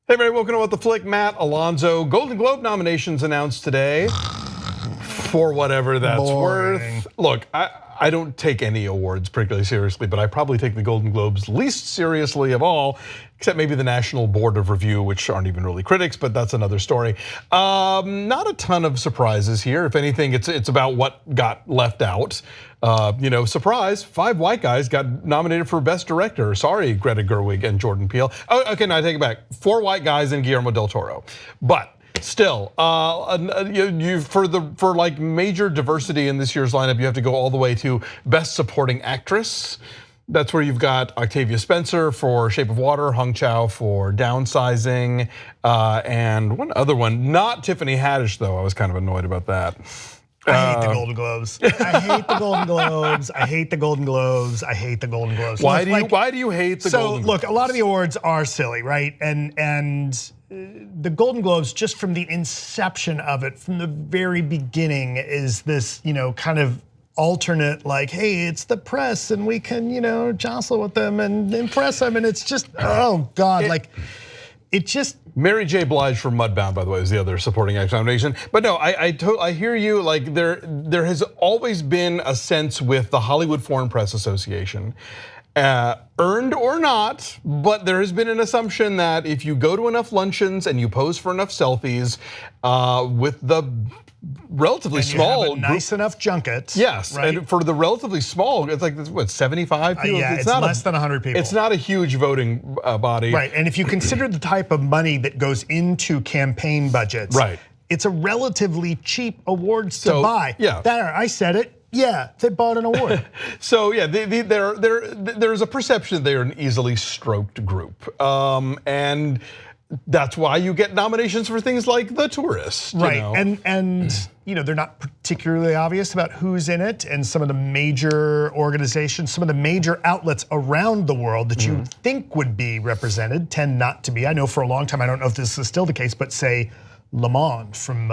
Hey everybody, welcome to What the Flick. Matt, Alonso. Golden Globe nominations announced today for whatever that's worth. Look, I don't take any awards particularly seriously, but I probably take the Golden Globes least seriously of all, except maybe the National Board of Review, which aren't even really critics, but that's another story. Not a ton of surprises here. If anything, it's about what got left out. Surprise, 5 white guys got nominated for Best Director. Sorry, Greta Gerwig and Jordan Peele. Oh, okay, now I take it back. 4 white guys and Guillermo del Toro. But still, for like major diversity in this year's lineup, you have to go all the way to Best Supporting Actress. That's where you've got Octavia Spencer for Shape of Water, Hong Chow for Downsizing, and one other one, not Tiffany Haddish though. I was kind of annoyed about that. I hate the Golden Globes. I hate the Golden Globes. I hate the Golden Globes. I hate the Golden Globes. Why do you hate the Golden Globes? So look, a lot of the awards are silly, right? And the Golden Globes, just from the inception of it, from the very beginning, is this kind of alternate, like, hey, it's the press and we can jostle with them and impress them, and it's just, oh God, it just. Mary J. Blige for Mudbound, by the way, is the other supporting actor nomination. But no, I hear you. Like there has always been a sense with the Hollywood Foreign Press Association, earned or not, but there has been an assumption that if you go to enough luncheons and you pose for enough selfies with the relatively small, nice enough junket. Yes, right? And for the relatively small, it's like what, 75 people. Yeah, it's not less than 100 people. It's not a huge voting body, right? And if you consider the type of money that goes into campaign budgets, right, it's a relatively cheap awards to buy. Yeah, I said it. Yeah, they bought an award. So yeah, there's a perception they're an easily stroked group, and that's why you get nominations for things like The Tourist, right? And they're not particularly obvious about who's in it, and some of the major organizations, some of the major outlets around the world that you think would be represented tend not to be. I know for a long time, I don't know if this is still the case, but say Le Monde from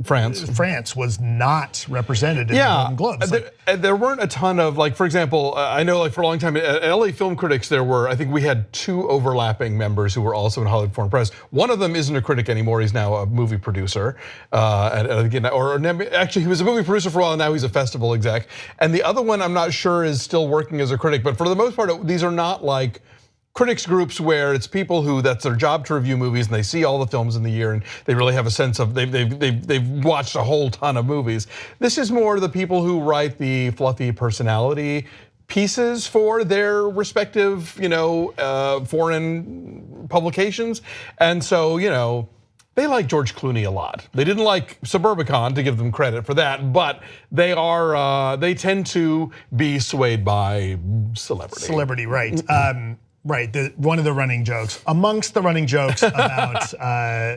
France was not represented in the Golden Globes. There weren't a ton of, like, for example, I know like for a long time at LA Film Critics, I think we had 2 overlapping members who were also in Hollywood Foreign Press. One of them isn't a critic anymore, he's now a movie producer. Actually he was a movie producer for a while, and now he's a festival exec. And the other one I'm not sure is still working as a critic, but for the most part, these are not like critics groups where it's people who that's their job to review movies and they see all the films in the year and they really have a sense of they've watched a whole ton of movies. This is more the people who write the fluffy personality pieces for their respective foreign publications, and so they like George Clooney a lot. They didn't like Suburbicon, to give them credit for that, but they tend to be swayed by celebrity. Celebrity, right? Right, one of the running jokes, amongst the running jokes about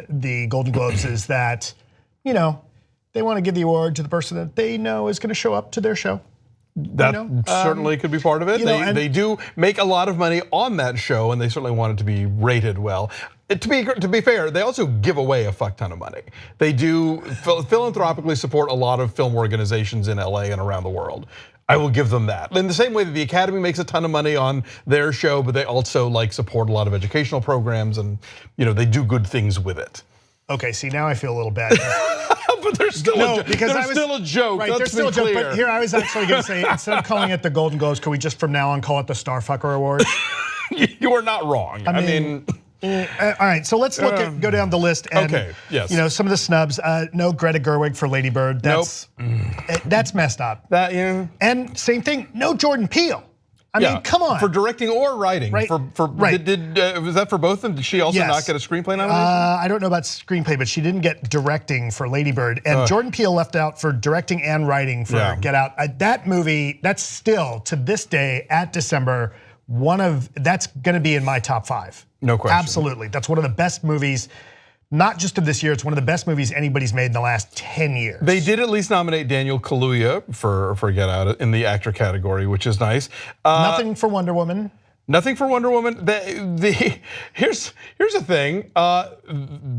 the Golden Globes is that, they want to give the award to the person that they know is going to show up to their show. That certainly could be part of it. They do make a lot of money on that show, and they certainly want it to be rated well. To be fair, they also give away a fuck ton of money. They do philanthropically support a lot of film organizations in LA and around the world. I will give them that. In the same way that the Academy makes a ton of money on their show, but they also support a lot of educational programs, and they do good things with it. Okay, see, now I feel a little bad. But there's still a joke. Right, there's still a joke. But here I was actually going to say, instead of calling it the Golden Globes, could we just from now on call it the Starfucker Award? You are not wrong. I mean all right, so let's go down the list. And, okay, yes. Some of the snubs. No Greta Gerwig for Lady Bird. That's messed up. And same thing, no Jordan Peele. I mean, come on. For directing or writing. Right. Was that for both of them? Did she also not get a screenplay nomination? I don't know about screenplay, but she didn't get directing for Lady Bird. And Jordan Peele left out for directing and writing for Get Out. That movie, that's still, to this day, at December, that's gonna be in my top 5. No question. Absolutely, that's one of the best movies, not just of this year, it's one of the best movies anybody's made in the last 10 years. They did at least nominate Daniel Kaluuya for Get Out in the actor category, which is nice. Nothing for Wonder Woman. Nothing for Wonder Woman. Here's the thing.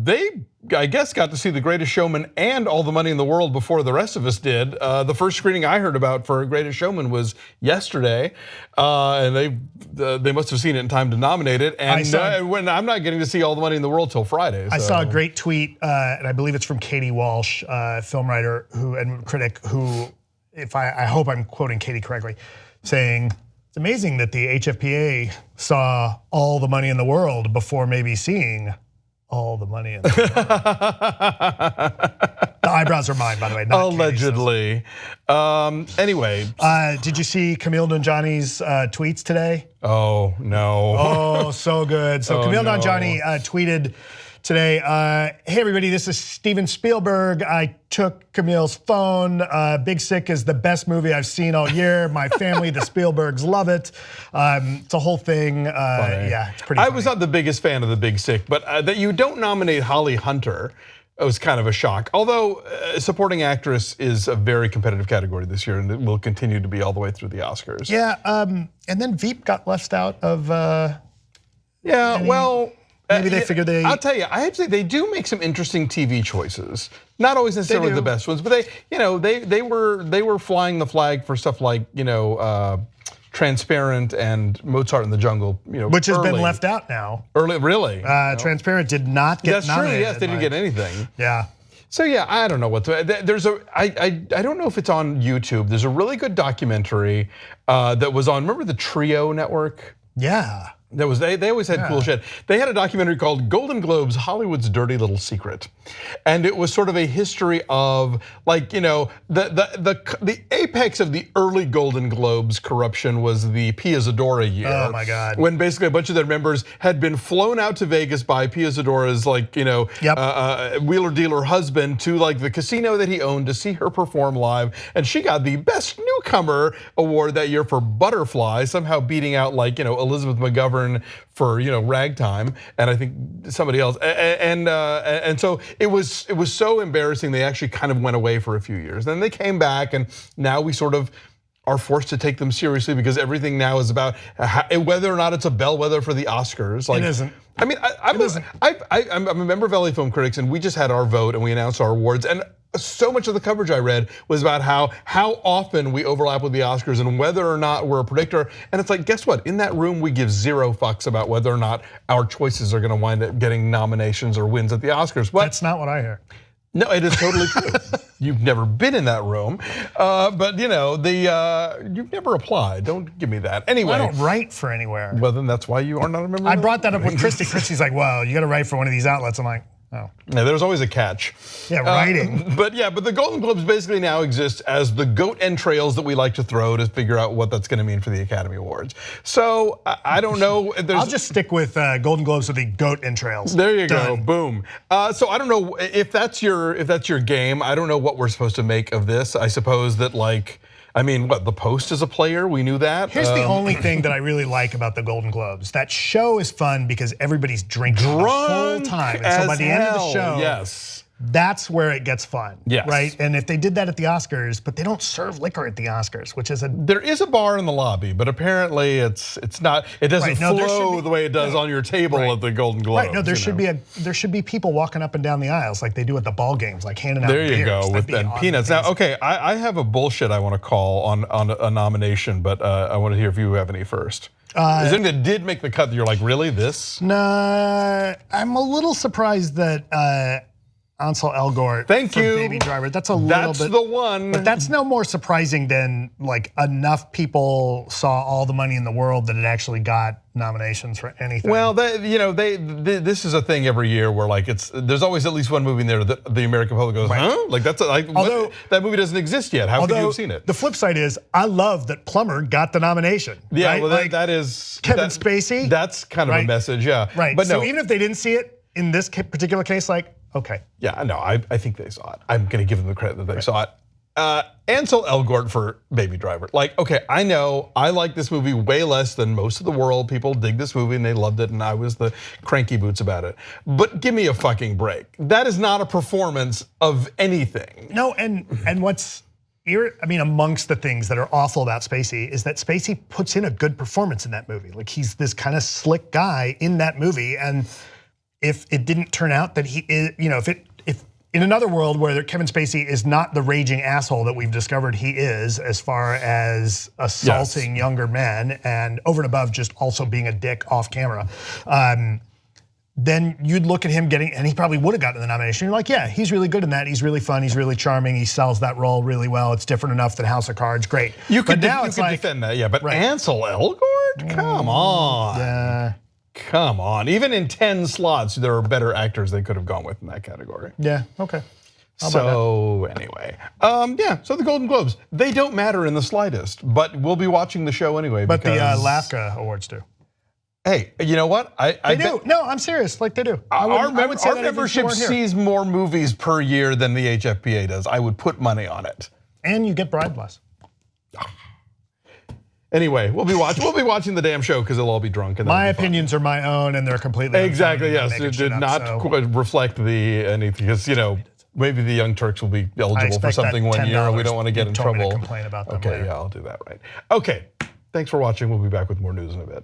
They, I guess, got to see The Greatest Showman and All the Money in the World before the rest of us did. The first screening I heard about for Greatest Showman was yesterday, and they must have seen it in time to nominate it. And when I'm not getting to see All the Money in the World till Friday. So. I saw a great tweet, and I believe it's from Katie Walsh, film writer and critic, who, I hope I'm quoting Katie correctly, saying, it's amazing that the HFPA saw All the Money in the World before maybe seeing All the Money in the World. The eyebrows are mine, by the way. Not allegedly. Anyway. Did you see Camille Nanjiani's tweets today? Oh, no. Oh, so good. So Camille Nanjiani tweeted today, hey everybody, this is Steven Spielberg. I took Camille's phone. Big Sick is the best movie I've seen all year. My family, the Spielbergs, love it. It's a whole thing. Yeah, it's pretty funny. I was not the biggest fan of The Big Sick, but that you don't nominate Holly Hunter, it was kind of a shock. Although supporting actress is a very competitive category this year, and it will continue to be all the way through the Oscars. Yeah, and then Veep got left out of. Well. Maybe they figured they. I'll tell you, I have to say they do make some interesting TV choices. Not always necessarily the best ones, but they were flying the flag for stuff like Transparent and Mozart in the Jungle. Which has been left out now. Early, really? Transparent did not get nominated. That's true. Yes, they didn't get anything. Yeah. So yeah, I don't know what to. I don't know if it's on YouTube. There's a really good documentary that was on. Remember the Trio Network? Yeah. They always had cool shit. They had a documentary called Golden Globes, Hollywood's Dirty Little Secret. And it was sort of a history of the apex of the early Golden Globes corruption was the Pia Zadora year. Oh my God. When basically a bunch of their members had been flown out to Vegas by Pia Zadora's wheeler dealer husband to the casino that he owned to see her perform live. And she got the Best Newcomer award that year for Butterfly, somehow beating out Elizabeth McGovern for Ragtime, and I think somebody else, and so it was so embarrassing. They actually kind of went away for a few years. Then they came back, and now we sort of are forced to take them seriously because everything now is about whether or not it's a bellwether for the Oscars. It isn't. I mean, I'm a member of LA Film Critics, and we just had our vote and we announced our awards, and so much of the coverage I read was about how often we overlap with the Oscars and whether or not we're a predictor. And it's like, guess what? In that room, we give zero fucks about whether or not our choices are going to wind up getting nominations or wins at the Oscars. But that's not what I hear. No, it is totally true. You've never been in that room, but you've never applied. Don't give me that. Anyway, I don't write for anywhere. Well, then that's why you are not a member. I brought that up with Christy. Christy's like, "Well, you got to write for one of these outlets." I'm like, "Oh." Yeah, there's always a catch. Yeah, writing. But the Golden Globes basically now exist as the goat entrails that we like to throw to figure out what that's going to mean for the Academy Awards. So I don't know. I'll just stick with Golden Globes with the goat entrails. There you go, boom. So I don't know if that's your game. I don't know what we're supposed to make of this. I suppose that the Post is a player, we knew that. Here's the only thing that I really like about the Golden Globes. That show is fun because everybody's drinking the whole time. And so by the end of the show, yes, that's where it gets fun, yes. Right? And if they did that at the Oscars, but they don't serve liquor at the Oscars, which is there is a bar in the lobby, but apparently it's not. It doesn't flow the way it does on your table at the Golden Globes. Right? No, there should be people walking up and down the aisles like they do at the ball games, like handing out beers. There you go with them peanuts. Now, okay, I have a bullshit I want to call on a nomination, but I want to hear if you have any first. Is there anything that did make the cut that you're like, really, this? Nah, I'm a little surprised that. Ansel Elgort. Thank you. Baby Driver. That's a little bit. That's the one. But that's no more surprising than enough people saw All the Money in the World that it actually got nominations for anything. Well, this is a thing every year where there's always at least one movie in there that the American public goes, huh? That movie doesn't exist yet. How could you have seen it? The flip side is, I love that Plumber got the nomination. Yeah, right? well, that is Kevin Spacey. That's kind of a message, yeah. Right. But so even if they didn't see it in this particular case, okay. Yeah, no, I think they saw it. I'm going to give them the credit that they saw it. Ansel Elgort for Baby Driver. Okay, I know I like this movie way less than most of the world. People dig this movie and they loved it, and I was the cranky boots about it. But give me a fucking break. That is not a performance of anything. No, and what's amongst the things that are awful about Spacey is that Spacey puts in a good performance in that movie. Like he's this kind of slick guy in that movie, and if it didn't turn out that he is, if in another world where Kevin Spacey is not the raging asshole that we've discovered he is, as far as assaulting younger men and over and above just also being a dick off camera, then you'd look at him getting, and he probably would have gotten the nomination. You're like, yeah, he's really good in that. He's really fun. He's really charming. He sells that role really well. It's different enough than House of Cards. Great. You could defend that, yeah. But Ansel Elgort, come on. Yeah. Come on. Even in 10 slots, there are better actors they could have gone with in that category. Yeah. Okay. So anyway, so the Golden Globes, they don't matter in the slightest, but we'll be watching the show anyway. But the LAFCA awards do. Hey, you know what? They do. No, I'm serious. Like they do. Our membership sees more movies per year than the HFPA does. I would put money on it. And you get bribed less. Anyway, we'll be watching the damn show because they'll all be drunk. And my opinions are my own, and they're completely exactly yes. It did not reflect anything because maybe the Young Turks will be eligible for something one year, and we don't want to get in trouble. Complain about them okay, later. yeah, I'll do that right. Okay, thanks for watching. We'll be back with more news in a bit.